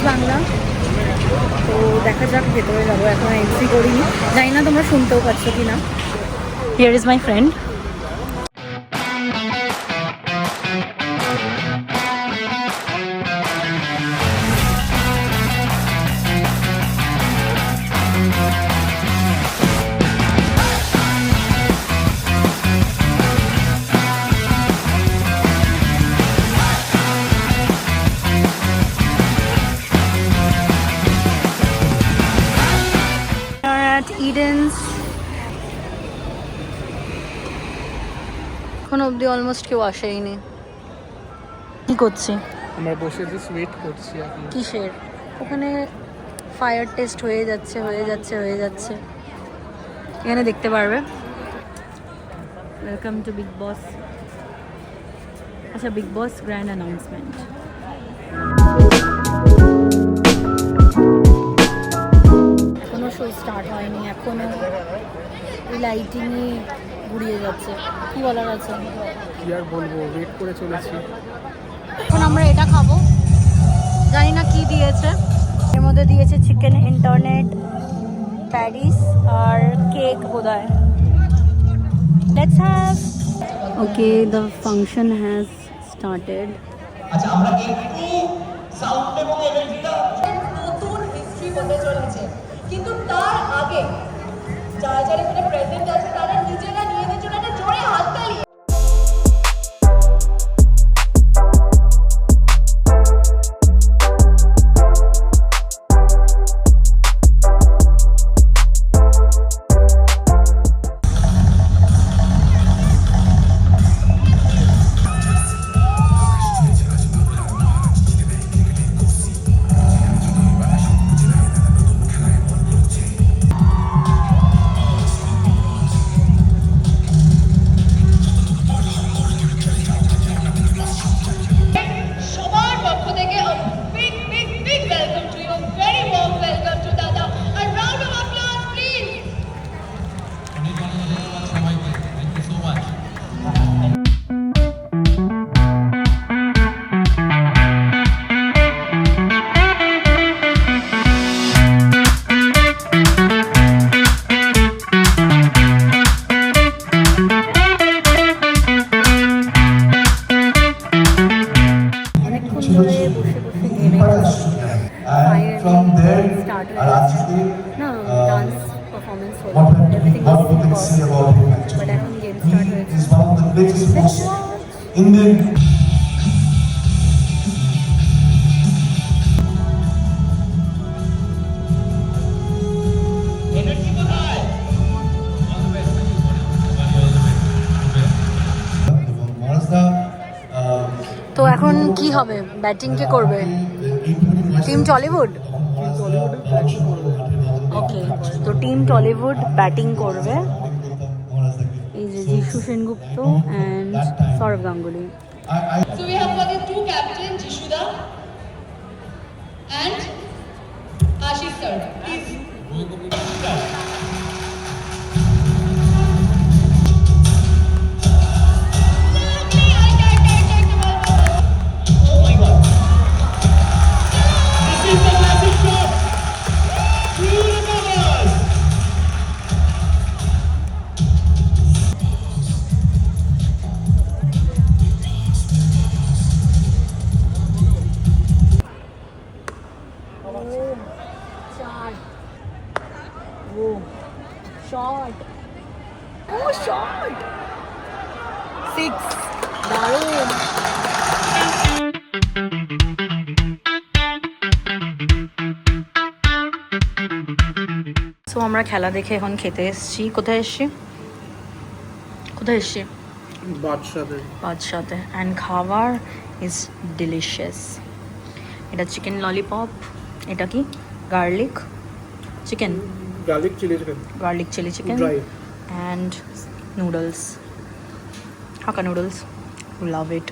বাংলা। তো দেখা যাক, ভেতরে যাবো, এখন এন্ট্রি করিনি, জানি না তোমরা শুনতেও পাচ্ছ কি না। Here is my friend. ইডেন্স এখন অবধি অলমোস্ট কেউ আসেইনি। কি করছি? আমরা বসে জাস্ট ওয়েট করছি এখন। কিসের? ওখানে ফায়ার টেস্ট হয়ে যাচ্ছে। এখানে দেখতে পারবে। ওয়েলকাম টু বিগ বস। আচ্ছা, বিগ বস গ্র্যান্ড অ্যানাউন্সমেন্ট। এখনো শো স্টার্ট হয়নি, এখনো লাইটিংই ঘুরিয়ে যাচ্ছে। কি বলার আছে? কি আর বলবো, ওয়েট করে চলেছি। এখন আমরা এটা খাবো, জানি না কি দিয়েছে। এর মধ্যে দিয়েছে চিকেন ইন্টারনেট, প্যারিস আর কেক বোধহয়। Let's have. Okay, the function has started. আচ্ছা, আমরা একটু সাউন্ড এবং এনার্জিটা নতুন হিস্ট্রি হতে চলেছে, কিন্তু তার আগে যারা যারা এখানে প্রেজেন্ট আছে তারা নিজেরা নিজেদের জন্য একটা জোরে হাততালি। Indian তো এখন কি হবে? ব্যাটিং কে করবে? Team Tollywood. ওকে, তো টিম টলিউড ব্যাটিং করবে। এই যে যিশু Sengupta and Sourav Ganguly. So we have for the two captains, Jishuda and Ashish sir. Please. Shot, ও শট, 6, দারুণ। সো আমরা খেলা দেখে এখন খেতে এসেছি। কোথায় এসেছি? বাদশাতে। অ্যান্ড খাবার ইজ ডিলিশিয়াস। এটা চিকেন ললিপপ, এটা কি garlic chicken, garlic chili chicken and noodles, Hakka noodles. Love it.